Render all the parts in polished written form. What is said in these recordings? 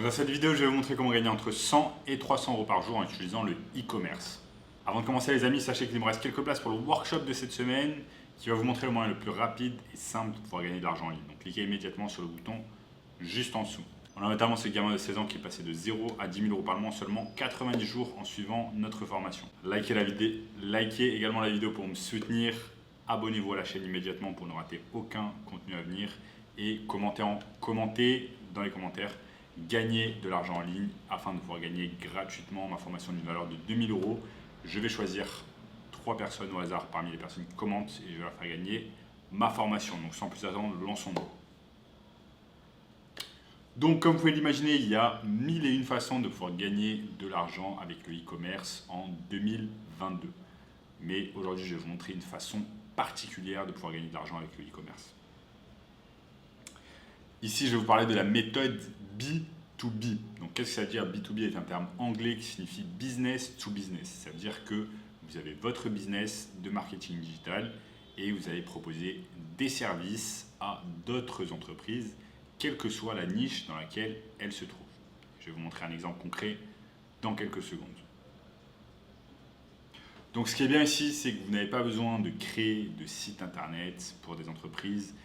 Donc dans cette vidéo, je vais vous montrer comment gagner entre 100 et 300 euros par jour en utilisant le e-commerce. Avant de commencer les amis, sachez qu'il me reste quelques places pour le workshop de cette semaine qui va vous montrer le moyen le plus rapide et simple de pouvoir gagner de l'argent en ligne. Donc cliquez immédiatement sur le bouton juste en dessous. On a notamment ce gamin de 16 ans qui est passé de 0 à 10 000 euros par mois en seulement 90 jours en suivant notre formation. Likez également la vidéo pour me soutenir. Abonnez-vous à la chaîne immédiatement pour ne rater aucun contenu à venir. Et commentez dans les commentaires, gagner de l'argent en ligne afin de pouvoir gagner gratuitement ma formation d'une valeur de 2 000 euros. Je vais choisir 3 personnes au hasard parmi les personnes qui commentent et je vais leur faire gagner ma formation. Donc sans plus attendre, lançons-nous. Donc comme vous pouvez l'imaginer, il y a 1001 façons de pouvoir gagner de l'argent avec le e-commerce en 2022. Mais aujourd'hui, je vais vous montrer une façon particulière de pouvoir gagner de l'argent avec le e-commerce. Ici, je vais vous parler de la méthode B2B. Donc qu'est-ce que ça veut dire? B2B est un terme anglais qui signifie business to business. Ça veut dire que vous avez votre business de marketing digital et vous allez proposer des services à d'autres entreprises, quelle que soit la niche dans laquelle elles se trouvent. Je vais vous montrer un exemple concret dans quelques secondes. Donc ce qui est bien ici, c'est que vous n'avez pas besoin de créer de site internet pour des entreprises.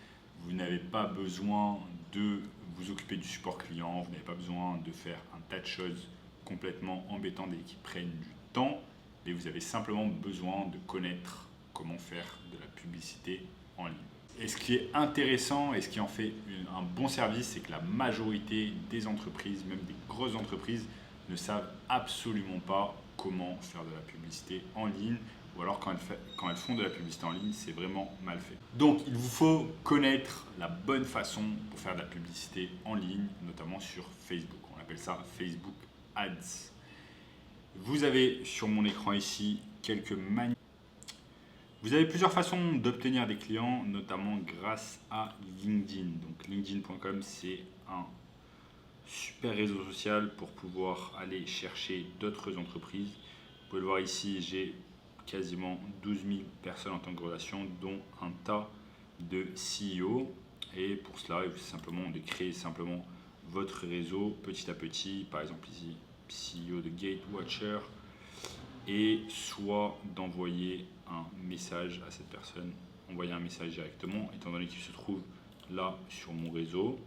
Vous n'avez pas besoin de vous occuper du support client. Vous n'avez pas besoin de faire un tas de choses complètement embêtantes et qui prennent du temps. Mais vous avez simplement besoin de connaître comment faire de la publicité en ligne. Et ce qui est intéressant et ce qui en fait un bon service, c'est que la majorité des entreprises, même des grosses entreprises, ne savent absolument pas comment faire de la publicité en ligne, ou alors quand elles font de la publicité en ligne, c'est vraiment mal fait. Donc il vous faut connaître la bonne façon pour faire de la publicité en ligne, notamment sur Facebook. On appelle ça Facebook Ads. Vous avez sur mon écran ici quelques manières. Vous avez plusieurs façons d'obtenir des clients, notamment grâce à LinkedIn. Donc LinkedIn.com, c'est un super réseau social pour pouvoir aller chercher d'autres entreprises. Vous pouvez le voir ici, j'ai quasiment 12 000 personnes en tant que relation, dont un tas de CEO. Et pour cela, il faut simplement de créer simplement votre réseau petit à petit. Par exemple ici, CEO de Gatewatcher. Et soit d'envoyer un message à cette personne, envoyer un message directement, étant donné qu'il se trouve là sur mon réseau.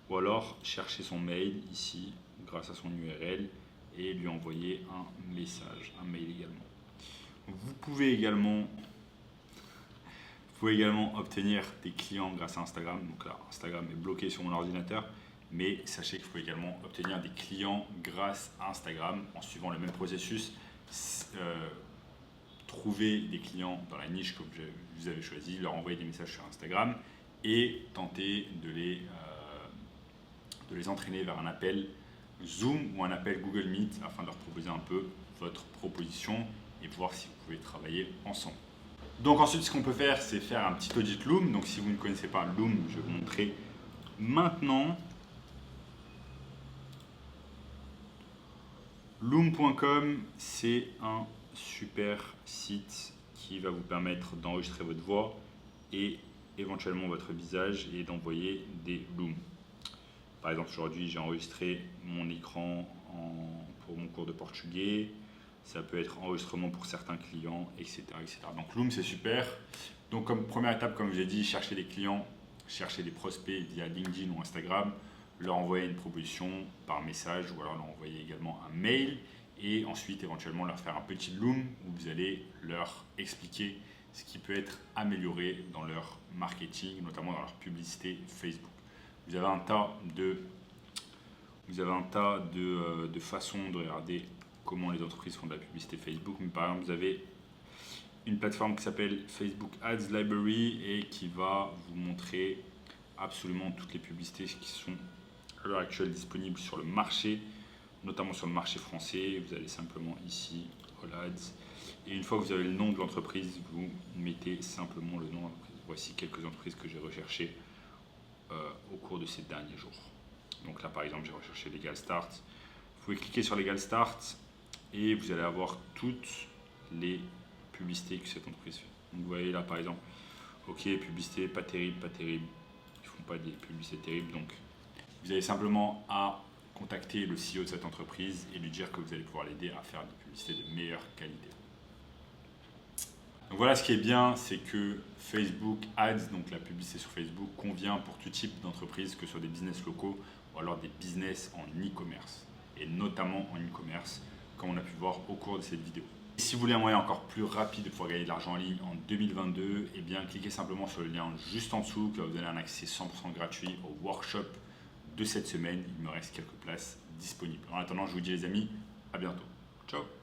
Ou alors chercher son mail ici, grâce à son URL, et lui envoyer un message, un mail également. Vous pouvez également obtenir des clients grâce à Instagram. Donc là, Instagram est bloqué sur mon ordinateur, mais sachez que vous pouvez également obtenir des clients grâce à Instagram en suivant le même processus. Trouver des clients dans la niche que vous avez choisi, leur envoyer des messages sur Instagram et tenter de les entraîner vers un appel Zoom ou un appel Google Meet afin de leur proposer un peu votre proposition et voir si vous pouvez travailler ensemble. Donc ensuite, ce qu'on peut faire, c'est faire un petit audit Loom. Donc si vous ne connaissez pas Loom, je vais vous montrer maintenant. Loom.com, c'est un super site qui va vous permettre d'enregistrer votre voix et éventuellement votre visage et d'envoyer des Looms. Par exemple, aujourd'hui, j'ai enregistré mon écran pour mon cours de portugais. Ça peut être enregistrement pour certains clients, etc. etc. Donc Loom, c'est super. Donc comme première étape, comme je l'ai dit, chercher des clients, chercher des prospects via LinkedIn ou Instagram, leur envoyer une proposition par message ou alors leur envoyer également un mail et ensuite éventuellement leur faire un petit Loom où vous allez leur expliquer ce qui peut être amélioré dans leur marketing, notamment dans leur publicité Facebook. Vous avez un tas de façons de regarder comment les entreprises font de la publicité Facebook. Mais par exemple, vous avez une plateforme qui s'appelle Facebook Ads Library et qui va vous montrer absolument toutes les publicités qui sont à l'heure actuelle disponibles sur le marché, notamment sur le marché français. Vous allez simplement ici, All Ads, et une fois que vous avez le nom de l'entreprise, vous mettez simplement le nom de l'entreprise. Voici quelques entreprises que j'ai recherchées au cours de ces derniers jours. Donc là, par exemple, j'ai recherché Legal Start. Vous pouvez cliquer sur Legal Start et vous allez avoir toutes les publicités que cette entreprise fait. Donc vous voyez là, par exemple, ok, publicité pas terrible, pas terrible. Ils ne font pas des publicités terribles, donc vous avez simplement à contacter le CEO de cette entreprise et lui dire que vous allez pouvoir l'aider à faire des publicités de meilleure qualité. Donc voilà, ce qui est bien, c'est que Facebook Ads, donc la publicité sur Facebook, convient pour tout type d'entreprise, que ce soit des business locaux ou alors des business en e-commerce, et notamment en e-commerce, comme on a pu voir au cours de cette vidéo. Et si vous voulez un moyen encore plus rapide de pouvoir gagner de l'argent en ligne en 2022, eh bien cliquez simplement sur le lien juste en dessous qui va vous donner un accès 100% gratuit au workshop de cette semaine. Il me reste quelques places disponibles. En attendant, je vous dis les amis, à bientôt. Ciao.